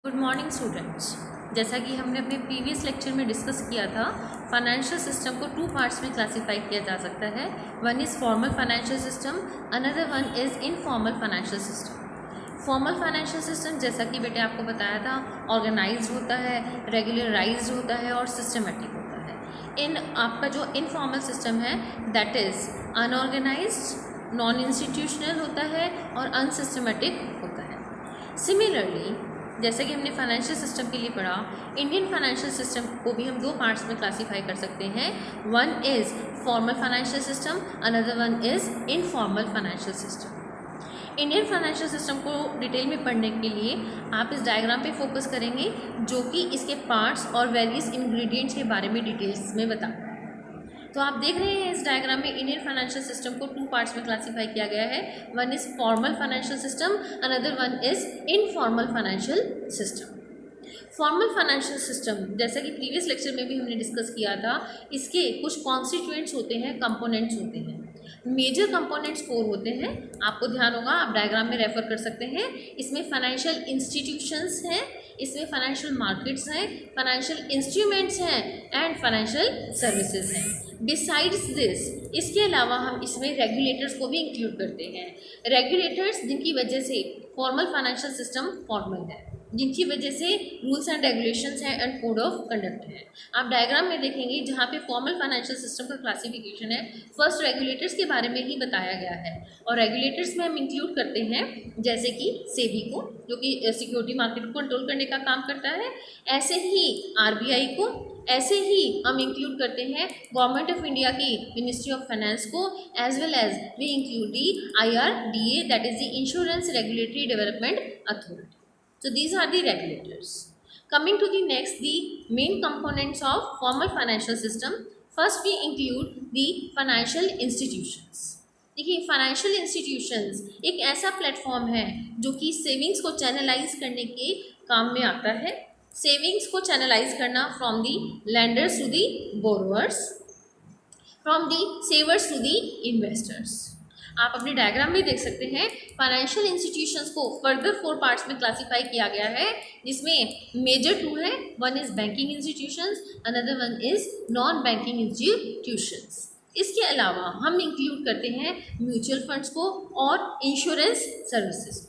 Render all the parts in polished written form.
Good morning students. जैसा कि हमने अपने प्रीवियस लेक्चर में डिस्कस किया था, फाइनेंशियल सिस्टम को टू पार्ट्स में क्लासीफाई किया जा सकता है। One is formal financial system, another one is informal financial system. Formal financial system, जैसा कि बेटे आपको बताया था, ऑर्गेनाइज्ड होता है, रेगुलराइज्ड होता है और सिस्टमेटिक होता है। इन आपका जो इनफॉर्मल सिस्टम है that is unorganised, non institutional होता है और अनसिस्टमेटिक होता है। सिमिलरली, जैसे कि हमने फाइनेंशियल सिस्टम के लिए पढ़ा, इंडियन फाइनेंशियल सिस्टम को भी हम दो पार्ट्स में क्लासीफाई कर सकते हैं। One is formal financial system, another one is informal financial system. Indian financial system को डिटेल में पढ़ने के लिए आप इस डायग्राम पे फोकस करेंगे, जो कि इसके पार्ट्स और वेरियस इंग्रेडिएंट्स के बारे में डिटेल्स में बताता है। तो आप देख रहे हैं इस डायग्राम में इंडियन फाइनेंशियल सिस्टम को टू पार्ट्स में क्लासीफाई किया गया है। One is formal financial system, another one is informal financial system. Formal financial system, जैसा कि प्रीवियस लेक्चर में भी हमने डिस्कस किया था, इसके कुछ कॉन्स्टिट्यूएंट्स होते हैं, कंपोनेंट्स होते हैं। मेजर कंपोनेंट्स 4 होते हैं, आपको ध्यान होगा, आप डायग्राम में रेफर कर सकते हैं। इसमें फाइनेंशियल इंस्टीट्यूशंस हैं, इसमें फाइनेंशियल मार्केट्स हैं, फाइनेंशियल इंस्ट्रूमेंट्स हैं एंड फाइनेंशियल सर्विसेज हैं। बिसाइड्स दिस, इसके अलावा हम इसमें रेगुलेटर्स को भी इंक्लूड करते हैं। रेगुलेटर्स जिनकी वजह से फॉर्मल फाइनेंशियल सिस्टम फॉर्मल है, जिनकी वजह से रूल्स एंड रेगुलेशंस हैं एंड कोड ऑफ कंडक्ट है। आप डायग्राम में देखेंगे जहाँ पे फॉर्मल फाइनेंशियल सिस्टम का क्लासिफिकेशन है, फर्स्ट रेगुलेटर्स के बारे में ही बताया गया है। और रेगुलेटर्स में हम इंक्लूड करते हैं जैसे कि सेबी को, जो कि सिक्योरिटी मार्केट को कंट्रोल करने का काम करता है, ऐसे ही आरबीआई को, ऐसे ही हम इंक्लूड करते हैं गवर्नमेंट ऑफ इंडिया की मिनिस्ट्री ऑफ फाइनेंस को, as well as we include the IRDA, that is the insurance regulatory development authority. So these are the regulators. Coming to the next, the main components of formal financial system. First we include the financial institutions. देखिए, financial institutions एक ऐसा platform है जो कि savings को channelise करने के काम में आता है। सेविंग्स को चैनलाइज करना from the lenders to the borrowers, from the savers to the investors. आप अपने डायग्राम में देख सकते हैं, फाइनेंशियल इंस्टीट्यूशंस को फर्दर 4 पार्ट्स में क्लासीफाई किया गया है, जिसमें मेजर 2 है। One is banking institutions, another one is non banking institutions. इसके अलावा हम इंक्लूड करते हैं म्यूचुअल फंड्स को और इंश्योरेंस सर्विसेज।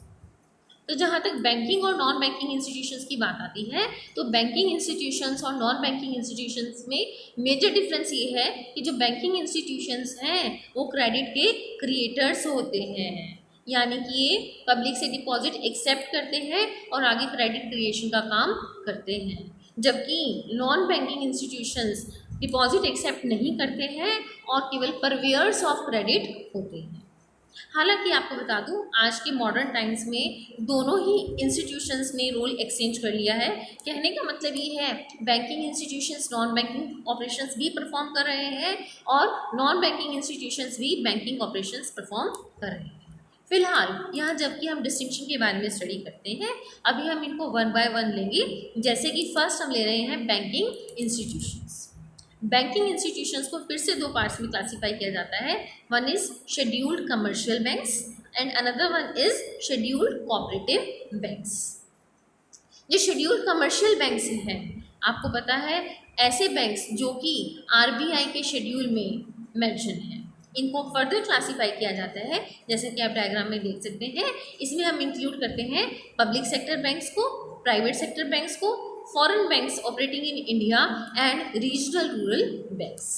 तो जहाँ तक बैंकिंग और नॉन बैंकिंग इंस्टीट्यूशंस की बात आती है, तो बैंकिंग इंस्टीट्यूशंस और नॉन बैंकिंग इंस्टीट्यूशंस में मेजर डिफरेंस ये है कि जो बैंकिंग इंस्टीट्यूशंस हैं वो क्रेडिट के क्रिएटर्स होते हैं, यानी कि ये पब्लिक से डिपॉजिट एक्सेप्ट करते हैं और आगे क्रेडिट क्रिएशन का काम करते हैं, जबकि non banking institutions deposit accept नहीं करते हैं और केवल परवेयर्स ऑफ क्रेडिट होते हैं। हालांकि आपको बता दूं, आज के मॉडर्न टाइम्स में दोनों ही इंस्टीट्यूशंस ने रोल एक्सचेंज कर लिया है। कहने का मतलब ये है, banking institutions non banking operations भी परफॉर्म कर रहे हैं और नॉन बैंकिंग इंस्टीट्यूशंस भी बैंकिंग ऑपरेशंस परफॉर्म कर रहे हैं। फिलहाल यहाँ जबकि हम डिस्टिंक्शन के बारे में स्टडी करते हैं, अभी हम इनको वन बाय वन लेंगे। जैसे कि फर्स्ट हम ले रहे हैं बैंकिंग इंस्टीट्यूशंस। बैंकिंग इंस्टीट्यूशंस को फिर से 2 पार्ट्स में क्लासीफाई किया जाता है। One is scheduled commercial banks and another one is scheduled cooperative banks. जो शेड्यूल्ड कमर्शियल बैंक्स हैं, आपको पता है, ऐसे बैंक्स जो कि आरबीआई के शेड्यूल में मेंशन हैं, इनको फर्दर क्लासीफाई किया जाता है। जैसे कि आप डायग्राम में देख सकते हैं, इसमें हम इंक्लूड करते हैं पब्लिक सेक्टर बैंक्स को, प्राइवेट सेक्टर बैंक्स को, foreign banks operating in India and regional rural banks.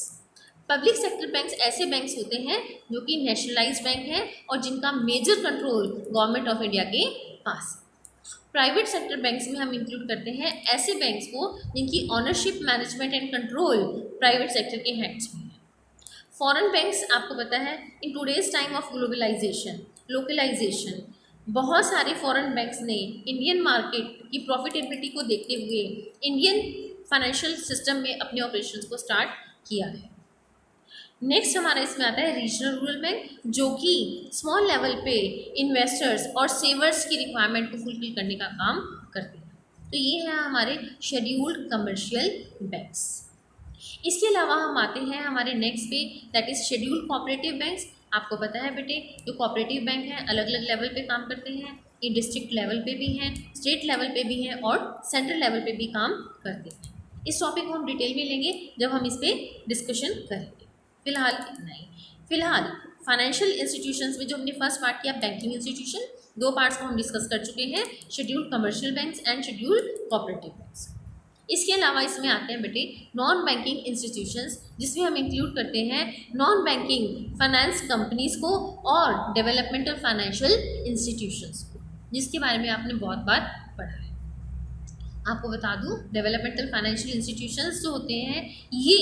Public sector banks ऐसे बैंक्स होते हैं जो कि नेशनलाइज्ड बैंक हैं और जिनका major control government of India के पास है। प्राइवेट सेक्टर बैंक्स में हम इंक्लूड करते हैं ऐसे बैंक्स को जिनकी ownership, management and control private sector के हैंड्स में है। फॉरेन बैंक्स, आपको पता है, in today's time of globalisation, localisation, बहुत सारे फॉरेन बैंक्स ने इंडियन मार्केट की प्रॉफिटेबिलिटी को देखते हुए इंडियन फाइनेंशियल सिस्टम में अपने ऑपरेशंस को स्टार्ट किया है। नेक्स्ट हमारा इसमें आता है रीजनल रूरल बैंक, जो कि स्मॉल लेवल पे इन्वेस्टर्स और सेवर्स की रिक्वायरमेंट को फुलफिल करने का काम करते हैं। तो ये है हमारे शेड्यूल्ड कमर्शियल बैंक्स। इसके अलावा हम आते हैं हमारे नेक्स्ट पे, that is scheduled cooperative banks. आपको पता है बेटे, जो कोऑपरेटिव बैंक हैं अलग अलग लेवल पे काम करते हैं। ये डिस्ट्रिक्ट लेवल पे भी हैं, स्टेट लेवल पे भी हैं और सेंट्रल लेवल पे भी काम करते हैं। इस टॉपिक को हम डिटेल में लेंगे जब हम इस पर डिस्कशन करेंगे। फिलहाल इतना ही। फिलहाल फाइनेंशियल इंस्टीट्यूशंस में जो हमने फर्स्ट पार्ट किया बैंकिंग इंस्टीट्यूशन, 2 पार्ट्स को हम डिस्कस कर चुके हैं, scheduled commercial banks and scheduled cooperative banks. इसके अलावा इसमें आते हैं बेटे नॉन बैंकिंग इंस्टीट्यूशंस, जिसमें हम इंक्लूड करते हैं नॉन बैंकिंग फाइनेंस कंपनीज को और डेवलपमेंटल फाइनेंशियल इंस्टीट्यूशंस को, जिसके बारे में आपने बहुत बार पढ़ा है। आपको बता दूं, डेवलपमेंटल फाइनेंशियल इंस्टीट्यूशंस जो होते हैं ये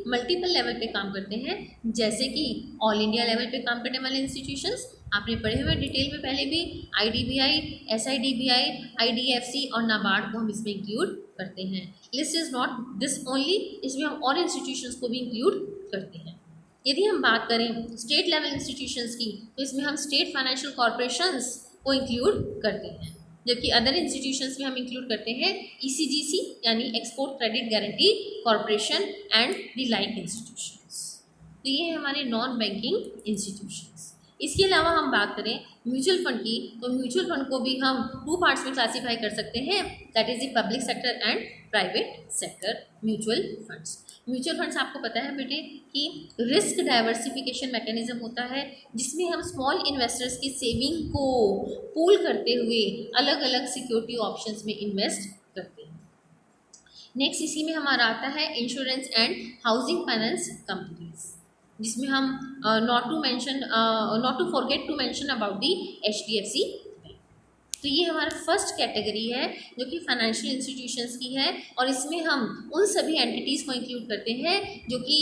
मल्टीपल लेवल पे काम करते हैं, जैसे कि ऑल इंडिया लेवल पे काम करने वाले इंस्टीट्यूशंस आपने पढ़े हुए डिटेल में पहले भी, IDBI, SIDBI, IDFC और नाबार्ड को हम इसमें इंक्लूड करते हैं। List is not this only, इसमें हम और इंस्टीट्यूशंस को भी इंक्लूड करते हैं। यदि हम बात करें स्टेट लेवल इंस्टीट्यूशंस की, तो इसमें हम स्टेट फाइनेंशियल कॉरपोरेशंस को इंक्लूड करते हैं, जबकि अदर इंस्टीट्यूशंस में हम इंक्लूड करते हैं ECGC यानी export credit guarantee corporation and the like institutions. तो ये है हमारे नॉन बैंकिंग इंस्टीट्यूशंस। इसके अलावा हम बात करें म्यूचुअल फंड की, तो म्यूचुअल फंड को भी हम 2 पार्ट्स में क्लासीफाई कर सकते हैं, that is the public sector and private sector mutual funds. Mutual funds आपको पता है बेटे कि रिस्क डाइवर्सिफिकेशन मैकेनिज्म होता है, जिसमें हम स्मॉल इन्वेस्टर्स की सेविंग को पूल करते हुए अलग अलग सिक्योरिटी ऑप्शंस में इन्वेस्ट करते हैं। नेक्स्ट इसी में हमारा आता है insurance and housing finance companies, जिसमें हम not to forget to mention about the HDFC bank. तो ये हमारा फर्स्ट कैटेगरी है जो कि फाइनेंशियल इंस्टीट्यूशंस की है, और इसमें हम उन सभी एंटिटीज़ को इंक्लूड करते हैं जो कि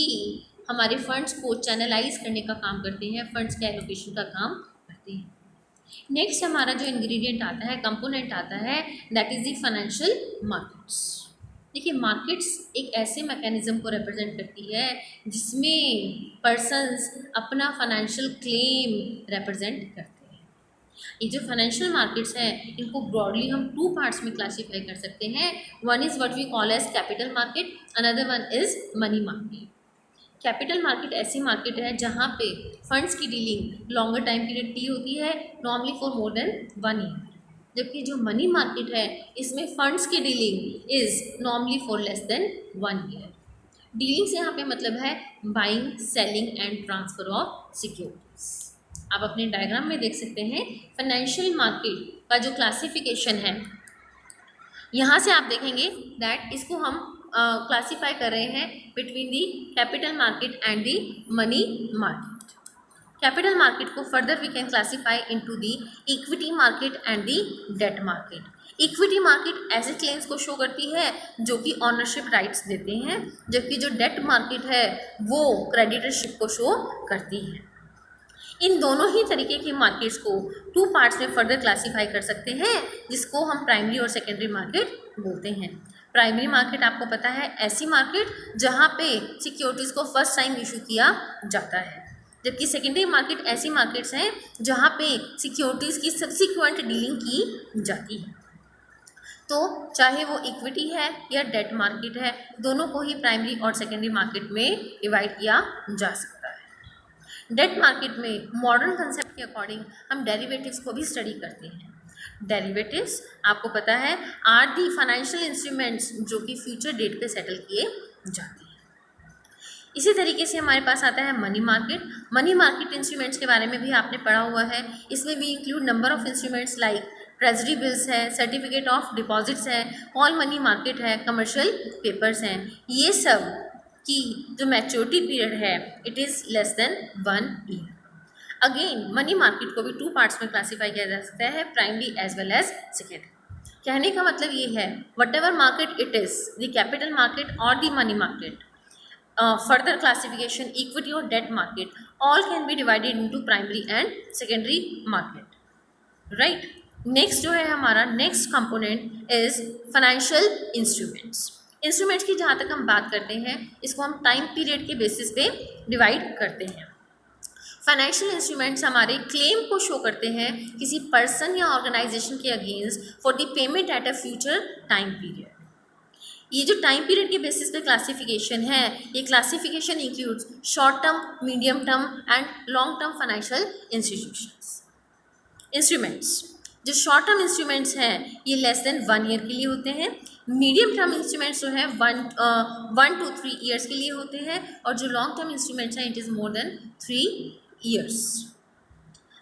हमारे फंड्स को चैनलाइज करने का काम करते हैं, फंड्स के एलोकेशन का काम करते हैं। नेक्स्ट हमारा जो इंग्रेडिएंट आता है, कंपोनेंट आता है, that is the financial markets. देखिए, मार्केट्स एक ऐसे मैकेनिज्म को रिप्रेजेंट करती है जिसमें पर्सन्स अपना फाइनेंशियल क्लेम रिप्रेजेंट करते हैं। ये जो फाइनेंशियल मार्केट्स हैं इनको ब्रॉडली हम 2 पार्ट्स में क्लासीफाई कर सकते हैं। One is what we call as capital market, another one is money market. Capital market ऐसी मार्केट है जहाँ पे फंड्स की डीलिंग लॉन्गर टाइम पीरियड की होती है, normally for more than 1 year, जबकि जो मनी मार्केट है इसमें फंड्स की dealing is normally for less than 1 year. Dealing से यहाँ पे मतलब है buying, selling and transfer of securities. आप अपने डायग्राम में देख सकते हैं फाइनेंशियल मार्केट का जो क्लासिफिकेशन है, यहाँ से आप देखेंगे दैट इसको हम क्लासीफाई कर रहे हैं between the capital market and the money market. Capital market को further we can classify into the equity market and the debt market. Equity market ऐसे क्लेम्स को शो करती है जो कि ऑनरशिप राइट्स देते हैं, जबकि जो डेट मार्केट है वो क्रेडिटरशिप को शो करती है। इन दोनों ही तरीके की मार्केट्स को 2 पार्ट्स में फर्दर क्लासीफाई कर सकते हैं, जिसको हम प्राइमरी और सेकेंडरी मार्केट बोलते हैं। प्राइमरी मार्केट आपको पता है ऐसी मार्केट जहाँ पे सिक्योरिटीज़ को फर्स्ट टाइम इशू किया जाता है, जबकि सेकेंडरी मार्केट ऐसी मार्केट्स हैं जहाँ पे सिक्योरिटीज़ की सब्सिक्वेंट डीलिंग की जाती है। तो चाहे वो इक्विटी है या डेट मार्केट है, दोनों को ही प्राइमरी और सेकेंडरी मार्केट में डिवाइड किया जा सकता है। डेट मार्केट में मॉडर्न कंसेप्ट के अकॉर्डिंग हम डेरिवेटिव्स को भी स्टडी करते हैं। डेरिवेटिव्स आपको पता है आर दी फाइनेंशियल इंस्ट्रूमेंट्स जो कि फ्यूचर डेट पे सेटल किए जाते हैं। इसी तरीके से हमारे पास आता है money market. Money market instruments के बारे में भी आपने पढ़ा हुआ है। इसमें भी include number of instruments like treasury bills है, सर्टिफिकेट ऑफ डिपॉजिट्स है, कॉल मनी मार्केट है, कमर्शियल पेपर्स हैं। ये सब की जो मैच्योरिटी पीरियड है it is less than 1 year. Again money market को भी 2 पार्ट्स में क्लासीफाई किया जा सकता है, primary as well as secondary. कहने का मतलब ये है whatever market it is, the capital market और the money market, further classification equity or debt market all can be divided into primary and secondary market, right? next जो है हमारा next component is financial instruments। Instruments की जहाँ तक हम बात करते हैं इसको हम टाइम पीरियड के बेसिस पे डिवाइड करते हैं। फाइनेंशियल इंस्ट्रूमेंट्स हमारे क्लेम को शो करते हैं किसी पर्सन या ऑर्गेनाइजेशन के against for the payment at a future time period. ये जो टाइम पीरियड के बेसिस पे क्लासिफिकेशन है, ये classification includes short term, medium term and long term financial instruments. जो शॉर्ट टर्म इंस्ट्रूमेंट्स हैं ये लेस देन 1 ईयर के लिए होते हैं। मीडियम टर्म इंस्ट्रूमेंट्स जो है 1 to 3 ईयर्स के लिए होते हैं, और जो लॉन्ग टर्म इंस्ट्रूमेंट्स हैं it is more than 3 years.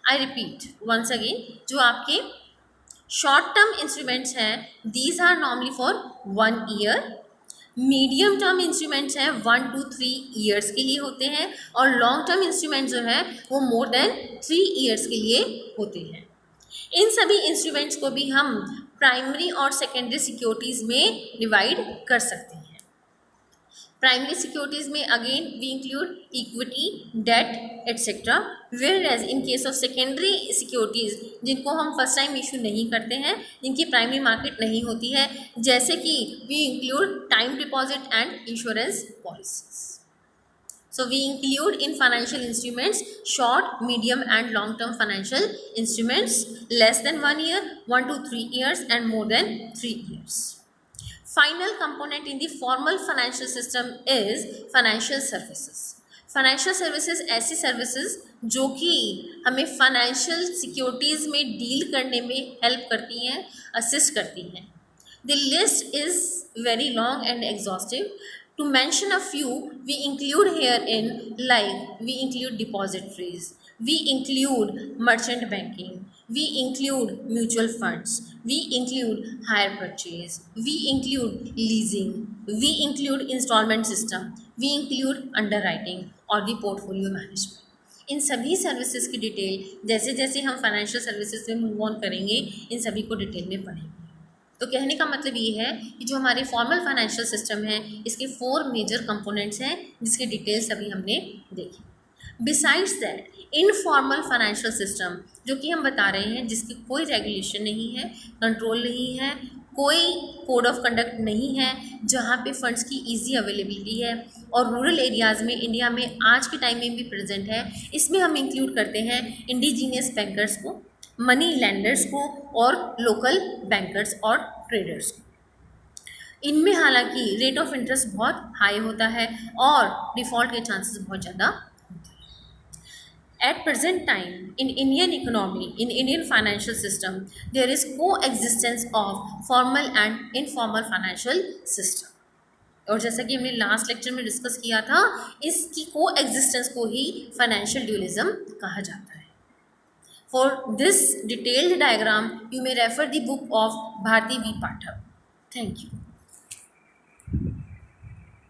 I repeat once again, जो आपके शॉर्ट टर्म इंस्ट्रूमेंट्स हैं these are normally for 1 year, medium term instruments हैं 1 to 3 ईयर्स के लिए होते हैं, और लॉन्ग टर्म इंस्ट्रूमेंट्स जो है वो मोर देन 3 ईयर्स के लिए होते हैं। इन सभी इंस्ट्रूमेंट्स को भी हम प्राइमरी और सेकेंडरी सिक्योरिटीज़ में डिवाइड कर सकते हैं। प्राइमरी सिक्योरिटीज़ में again we include equity, debt etcetera, whereas in case of secondary securities जिनको हम फर्स्ट टाइम इशू नहीं करते हैं, जिनकी प्राइमरी मार्केट नहीं होती है, जैसे कि we include time deposit and insurance policies. So we include in financial instruments short, medium and long term financial instruments less than 1 year, 1 to 3 years and more than 3 years. Final component in the formal financial system is financial services. Financial services ऐसी services जो कि हमें financial securities में deal करने में help करती हैं, assist करती हैं. The list is very long and exhaustive. To mention a few, we include herein like we include depositories, we include merchant banking, we include mutual funds, we include hire purchase, we include leasing, we include installment system, we include underwriting और the portfolio management। इन सभी services की detail जैसे जैसे हम financial services में move on करेंगे इन सभी को डिटेल में पढ़ेंगे। तो कहने का मतलब ये है कि जो हमारे फॉर्मल फाइनेंशियल सिस्टम है इसके 4 मेजर कंपोनेंट्स हैं जिसके डिटेल्स अभी हमने देखी। Besides that informal financial system जो कि हम बता रहे हैं जिसकी कोई रेगुलेशन नहीं है, कंट्रोल नहीं है, कोई कोड ऑफ कंडक्ट नहीं है, जहाँ पे फंड्स की इजी अवेलेबिलिटी है और रूरल एरियाज़ में इंडिया में आज के टाइम में भी प्रेजेंट है, इसमें हम इंक्लूड करते हैं इंडिजीनियस बैंकर्स को, मनी लेंडर्स को और लोकल बैंकर्स और ट्रेडर्स को। इनमें हालांकि रेट ऑफ इंटरेस्ट बहुत हाई होता है और डिफ़ॉल्ट के चांसेस बहुत ज़्यादा होते हैं। At present time in Indian economy, in Indian financial system there is coexistence of formal and informal financial system. और जैसा कि हमने लास्ट लेक्चर में डिस्कस किया था, इसकी को एग्जिस्टेंस को ही फाइनेंशियल ड्यूलिज्म कहा जाता है। For this detailed diagram, you may refer the book of Bharti V. Pathak. Thank you.